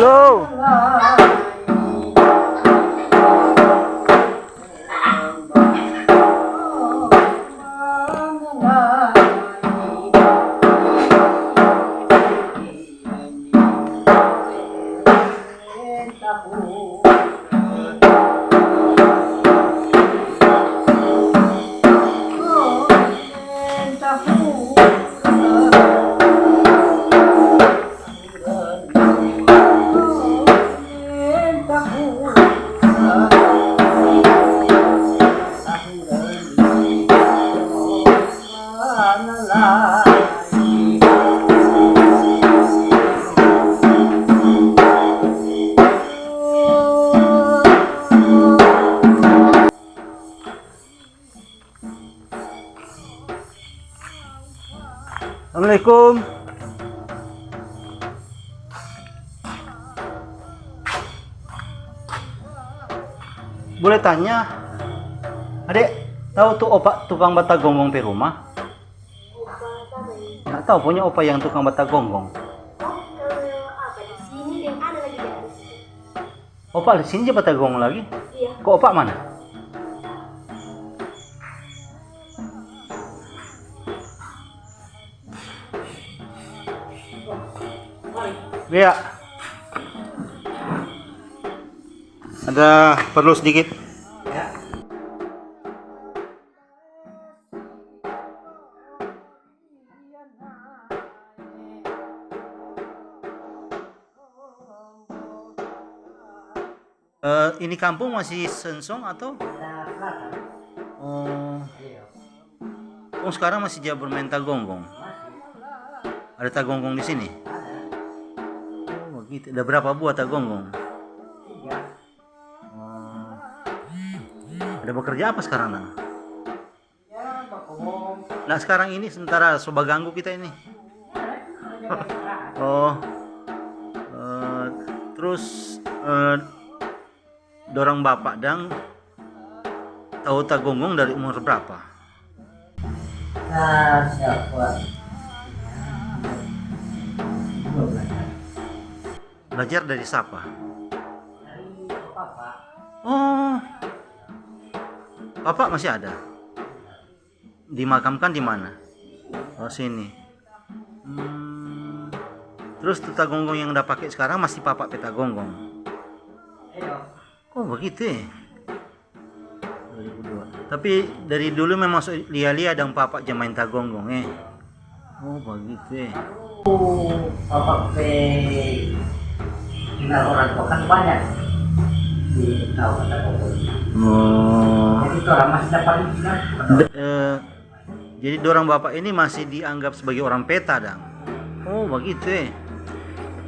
Yo. Assalamualaikum. Boleh tanya, Adek, tahu tuh opak tukang bata gonggong di rumah? Nggak tahu, punya opa yang tukang bata gonggong. Apa di sini dan ada lagi di atas. Opa di sini aja bata gonggong lagi? Iya. Kok opak mana? Ya. Ada perlu sedikit. Ini kampung masih Sensong atau? Oh, sekarang masih dia bermain tagonggong. Ada tagonggong di sini. Oh, begitu. Ada berapa buah tagonggong? Oh. Ada bekerja apa sekarang, Nang? Nah, sekarang ini sementara coba ganggu kita ini. Oh, terus dorong bapak dang tahu tagonggong dari umur berapa? Belajar dari siapa? Oh, bapak masih ada? Dimakamkan di mana? Oh, sini. Terus tuta gonggong yang udah pakai sekarang masih papak peta gonggong. Oh, begitu ya. 2002. Tapi dari dulu memang lia-lia dan papak jamain tagonggong Oh, begitu ya. Papak kenal orang tua kan banyak di tahu kata Oh. jadi itu orang masih dapat Jadi dorang bapak ini masih dianggap sebagai orang peta dang. Oh, begitu ya.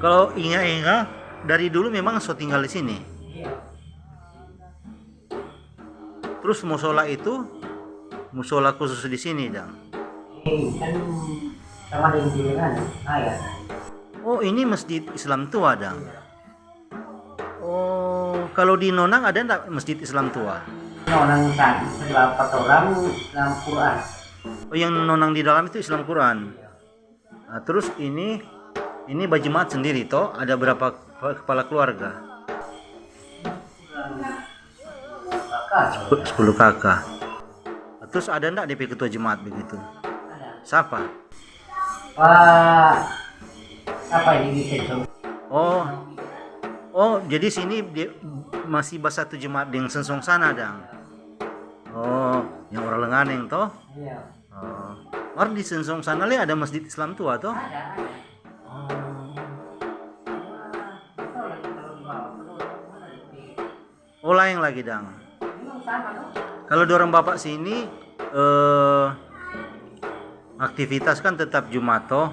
Kalau ingat dari dulu memang so tinggal di sini. Terus musola itu musola khusus di sini dang. ini kan sama dengan ayah. Oh, ini masjid Islam tua dang. Oh, kalau di Nonang ada enggak masjid Islam tua? Orang kan setelah 4 orang dalam Quran. Oh, yang Nonang di dalam itu Islam Quran. Nah, terus ini bajemaat sendiri toh, ada berapa kepala keluarga? 10 kakak. Terus ada enggak DP ketua jemaat begitu? Siapa? Pak apa ini bisa? Oh, jadi sini masih satu jemaat yang Sensong sana dang. Oh, yang orang Lenganeng toh? Iya. Oh, orang di Sensong sana li ada masjid Islam tua toh? Oh, lain lagi dang. Kalau dorong bapak sini aktivitas kan tetap Jumat toh.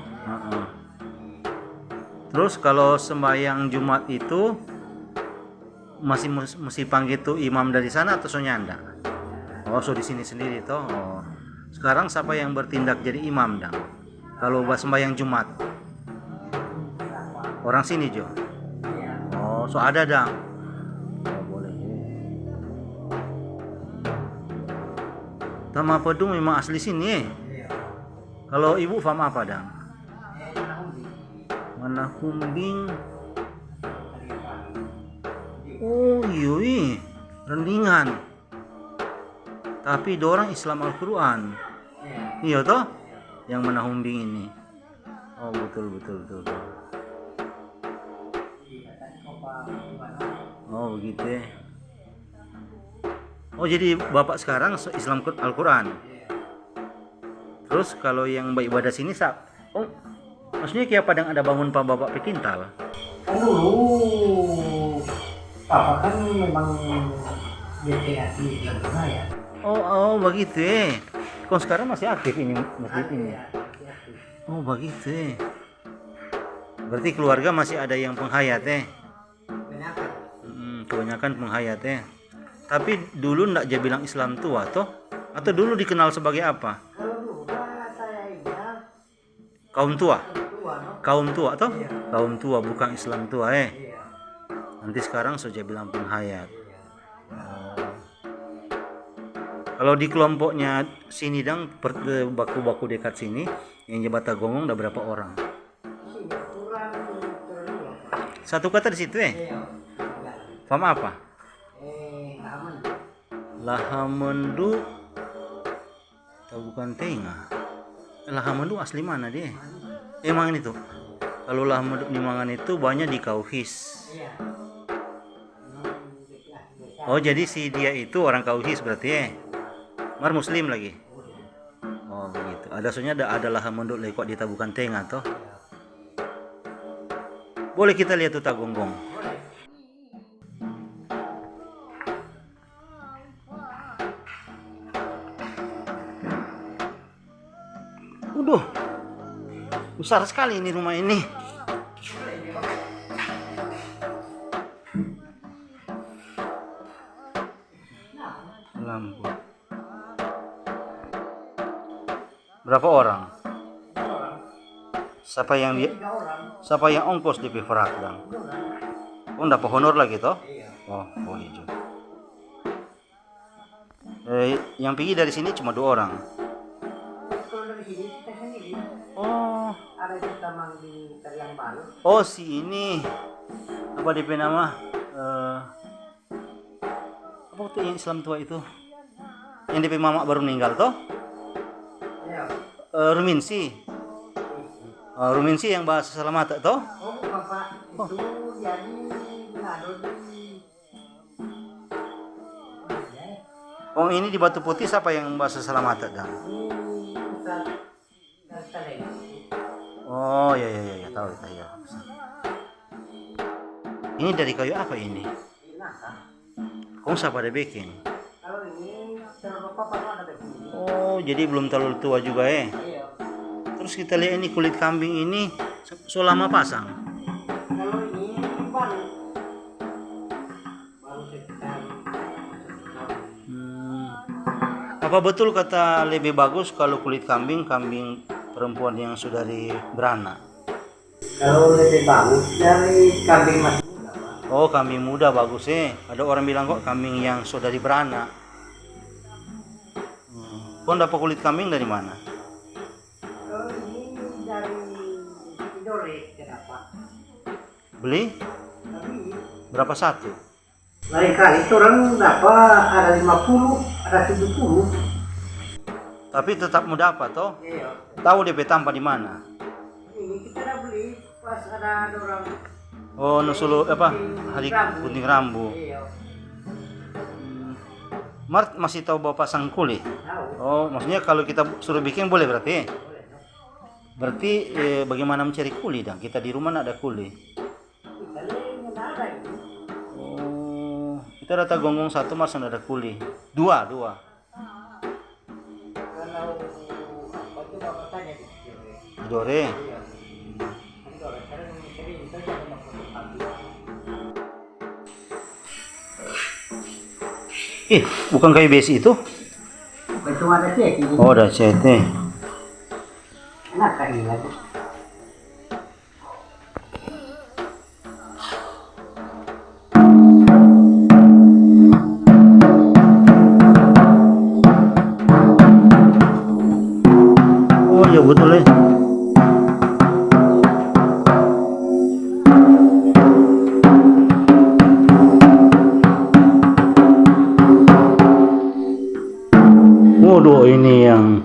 Terus kalau sembahyang Jumat itu masih mesti panggil tuh imam dari sana atau sonyanda? Oh, so di sini sendiri toh. Oh. Sekarang siapa yang bertindak jadi imam dang? Kalau buat sembahyang Jumat? Orang sini Jo. Oh, so ada dang. Oh, boleh. Tama Pedung memang asli sini. Kalau ibu faham apa dang? Mana kumbing? Oh iya, rendingan. Tapi dorang Islam Al-Quran. Iya toh? Yang mana humbing ini. Oh betul. Oh begitu ya. Oh jadi bapak sekarang Islam Al-Quran. Terus kalau yang beribadah sini oh maksudnya kayak padang ada bangun pak bapak pekintal. Kan dulu papa kan memang DTAI Islam ya. Oh begitu ya. Kok sekarang masih aktif ini masjid ini? Oh begitu ya. Berarti keluarga masih ada yang penghayat ya? Kebanyakan penghayat ya. Tapi dulu ndak dia bilang Islam tua toh? Atau dulu dikenal sebagai apa? Kalau dulu saya ingat Kaum tua? tua, no? Kaum tua toh? Iya. Kaum tua bukan Islam tua Iya. Nanti sekarang saja bilang penghayat. Kalau di kelompoknya sini dang baku-baku dekat sini yang Jabata Gonggong ada berapa orang? Sini kurang terlalu. Satu kata di situ Iya. Paham apa? Aman. Lahamendu atau bukan Tenga? Lahamendu asli mana dia? Emang itu. Kalau Lahamendu Limangan itu banyak di Kauhis. Iya. Oh jadi si dia itu orang Kauhis berarti ya? Mar Muslim lagi. Oh begitu. Ada soalnya ada Lahamendu lekok di Tabukan Tenga toh. Boleh kita lihat tuh Tagonggong. Udah. Besar sekali ini rumah ini. Lampu. Berapa orang? Siapa yang ongkos di Perak dang? Oh, dapat honor lagi toh? Oh, boleh juga. Yang pergi dari sini cuma 2 orang. Kalau dari sini kita sendiri Oh, ada kita mang di Tariang Baru. oh si ini apa DP nama? Apa tuh yang Islam tua itu? Yang DP mama baru meninggal toh? Iya. Ruminsi. Ruminsi yang bahasa Salamata toh? Oh, Bapak itu jadi ngado di Oh ini di Batu Putih siapa yang bahasa Salamata dang? pusat Saleng. Oh ya tahu ya. Ini dari kayu apa ini? Nangka. Kong siapa ada baking? Kalau ini terlalu apa ada begini. Oh jadi belum terlalu tua juga ya? Iya. Terus kita lihat ini kulit kambing ini so lama pasang. Kalau ini baru sekitar Apa betul kata lebih bagus kalau kulit kambing perempuan yang sudah beranak? kalau lebih bagus dari kambing masih muda, Pak. Oh kambing muda bagus Ada orang bilang kok kambing yang sudah beranak. Kau dapat kulit kambing dari mana? Kalau ini dari Tidore, kenapa? Beli? Tapi Berapa satu? lain kali orang dapat ada 50, ada 70. Tapi tetap mudah apa toh? Iya. Tahu DP tanpa di mana? Ini kita udah beli pas ada orang. Oh nusulu apa? Hari gunting rambu. Iya. Mart masih tahu bawa pasang kulit? Tahu. Oh maksudnya kalau kita suruh bikin boleh berarti? Boleh, no? Berarti bagaimana mencari kuli dong? Kita di rumah tidak ada kuli. Kita lihat ada ini. Oh, kita data gonggong 1 mas ada kuli. 2. Kalau apa tuh bapak tanya di Tidore. Dore. Iya. Tidore sekarang sering kita jadi makan pagi. Bukan kayu besi itu? Itu ada cek ini. Oh, ada CT. Enak kayak ini lagi. Oh, ya betul ya. Waduh, ini yang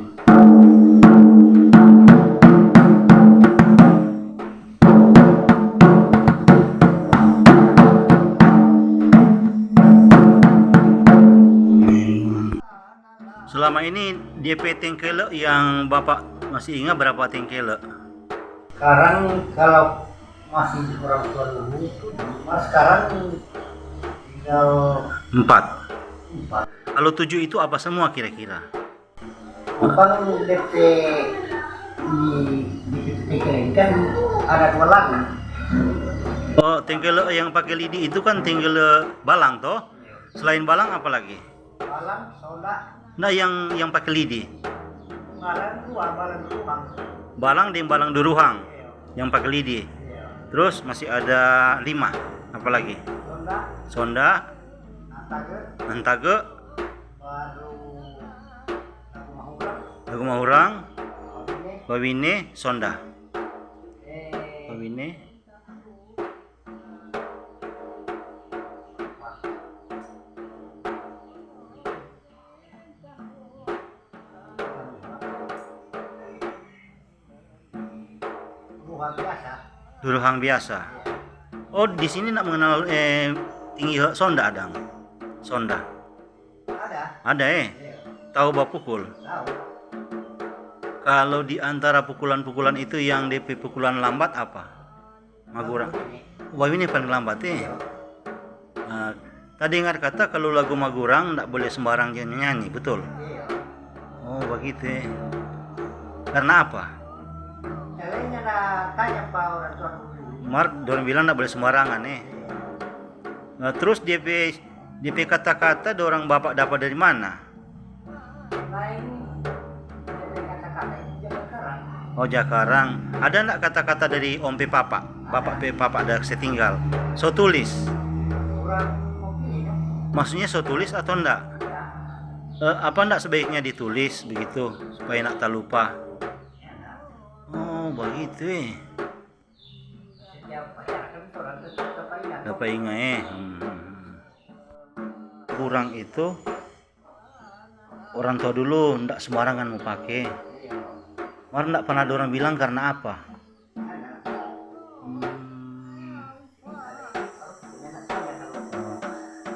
selama ini DP tengkelek yang Bapak masih ingat berapa tengkelek? Sekarang kalau masih orang tua dulu itu mas sekarang tinggal 4. 4. Kalau 7 itu apa semua kira-kira? Abang DP di DP kan ada 2 lagi. Oh, tengkelek yang pakai lidi itu kan tengkelek balang toh? Selain balang apa lagi? Balang, soda, Nah, yang pakai lidi. balang ruang. Balang dan balang duruhang yang pakai lidi. Terus masih ada 5. Apa lagi? Soda, Sonda, Antage, Antage, baru Mahura, Lagu Mahurang, ini, Wawine, Sonda. Wawine, ruang biasa. Duruhang biasa. Oh, di sini nak mengenal tinggi Sonda adang. Sonda. Ada Tahu bawa pukul. Tahu. Kalau di antara pukulan-pukulan itu yang DP pukulan lambat apa? Magurang. Wah, ini paling lambat Nah, tadi ingat kata kalau lagu Magurang tidak boleh sembarang nyanyi, betul? Iya. Oh, begitu Karena apa? Caranya nak tanya Pak orang tua dulu. Mark dorang bilang tidak boleh sembarangan Nah, terus DP kata-kata dorang bapak dapat dari mana? Lain dari kata-kata itu jangan sekarang. Oh, Jakarang. Ada enggak kata-kata dari Om P Papa? Bapak P Papa ada setinggal. So tulis. Kurang kopi ya. Maksudnya so tulis atau enggak? Apa enggak sebaiknya ditulis begitu supaya nak tak lupa? Oh, begitu Setiap masyarakat itu orang tetap ingat. Dapat ingat Kurang itu orang tua dulu ndak sembarangan mau pakai. Mar ndak pernah ada orang bilang karena apa?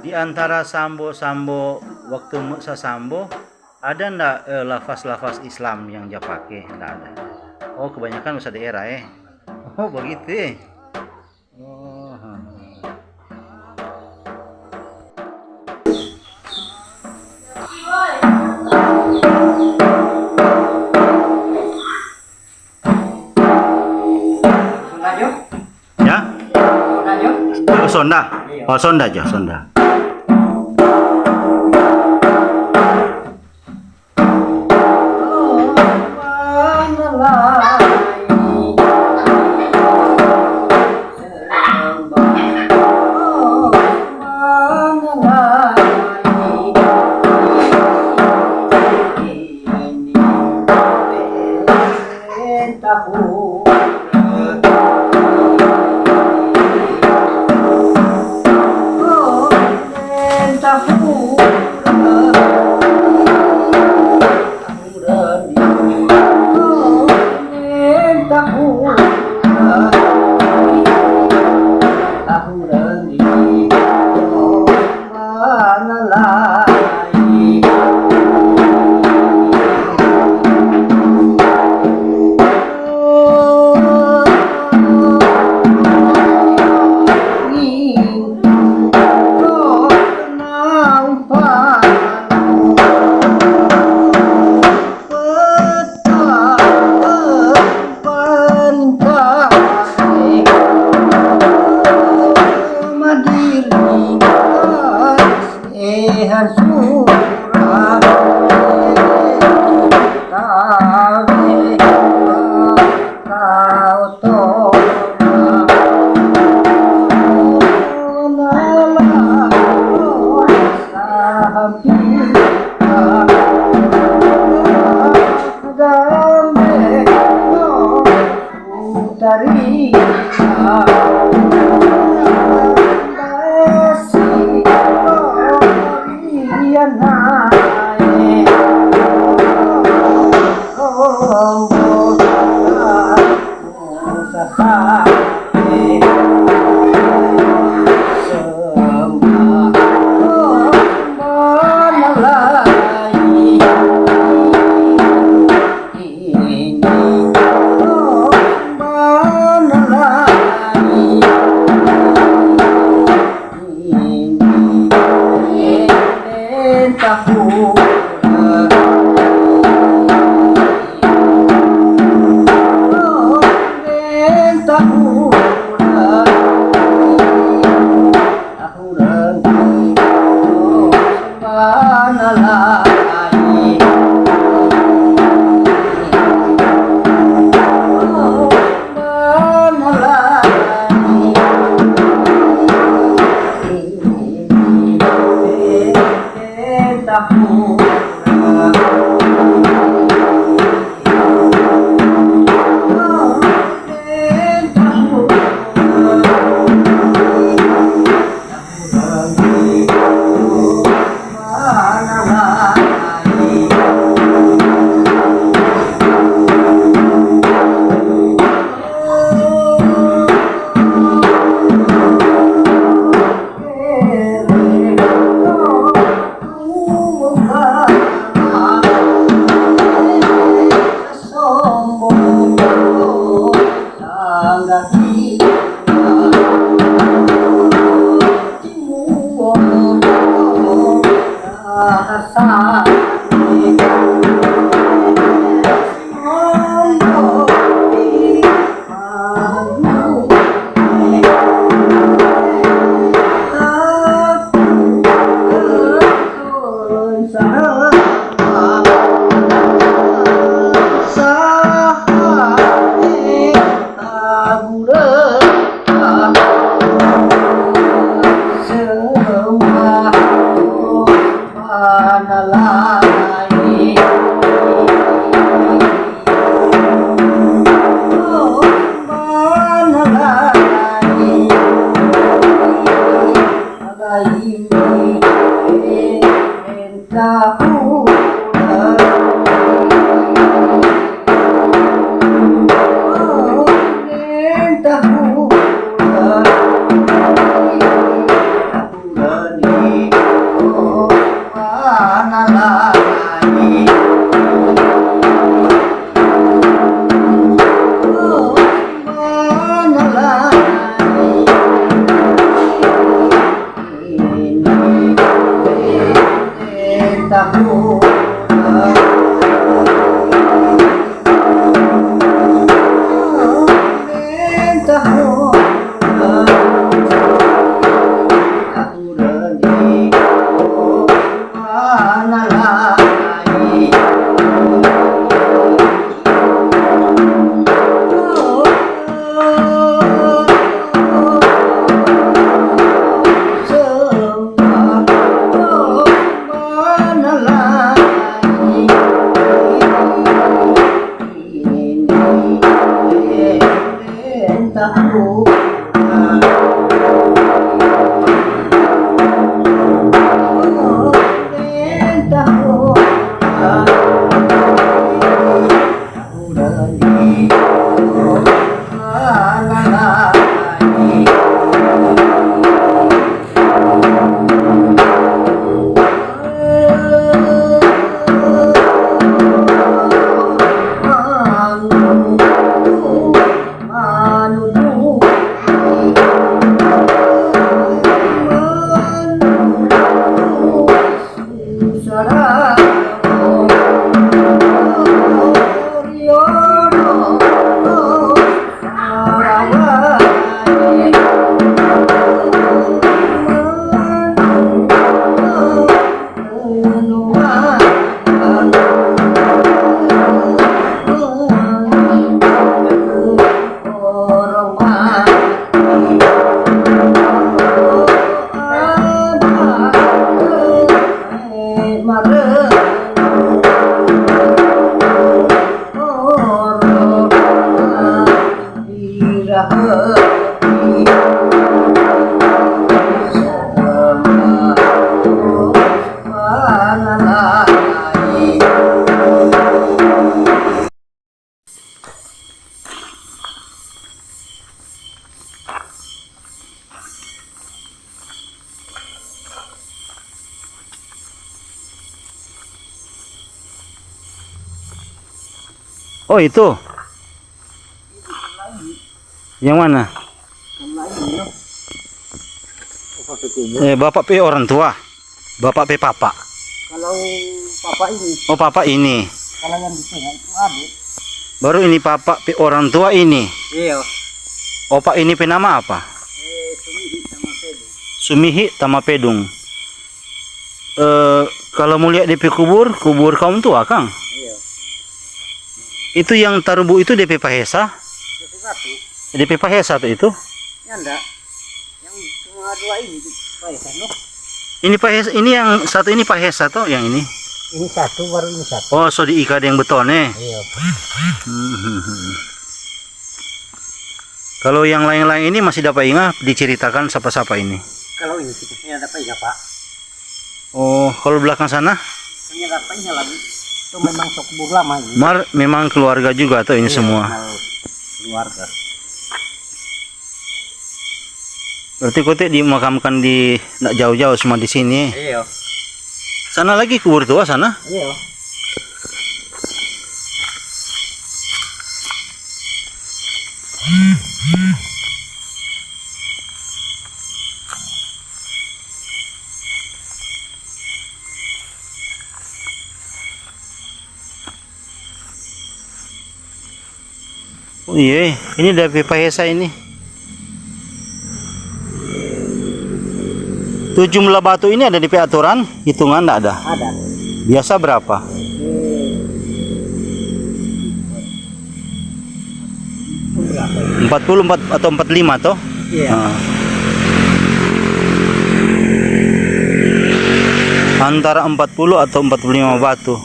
Di antara sambo-sambo waktu Meksa Sambo ada ndak lafaz-lafaz Islam yang dia pakai? Ndak ada. Oh, kebanyakan bahasa daerah Oh, begitu Oh. Sundajo? Ya? Sundajo? Oh, Sonda. Oh, Sonda aja, Sonda. Oh itu. Yang mana? Bapak P orang tua. Bapak P papa. Kalau papa ini, Oh papa ini. kalau yang di tengah itu adik. Baru ini papa P orang tua ini. Iya. Oh pak ini P nama apa? Sumihi sama Pedro. Sumihi Tama Pedung. Kalau mau lihat DP kubur kaum tua Kang. Iya. Itu yang tarubu itu DP Pahesa. Jadi satu. DP Pahesa tuh itu. Ya enggak. Yang cuma dua ini baik kan loh. Ini Pahesa, ini yang satu ini Pahesa tuh yang ini. Ini satu baru ini satu. Oh, so diikat yang betonnya. Iya. Kalau yang lain-lain ini masih dapat ingat diceritakan siapa-siapa ini. Kalau ini kita dapat ya Pak. Oh, kalau belakang sana? Ini dapatnya lagi. Itu memang kubur lama ini. Memang keluarga juga tuh ini Iya, semua. Keluarga. Berarti kote dimakamkan di nggak jauh-jauh semua di sini. Iya. Sana lagi kubur tua sana. Iya. Oh iya, ini dari Pahesa ini. Tuh jumlah batu ini ada di aturan, hitungan enggak ada. Ada. Biasa berapa? 44 atau 45 toh? Iya. Antara 40 atau 45 batu.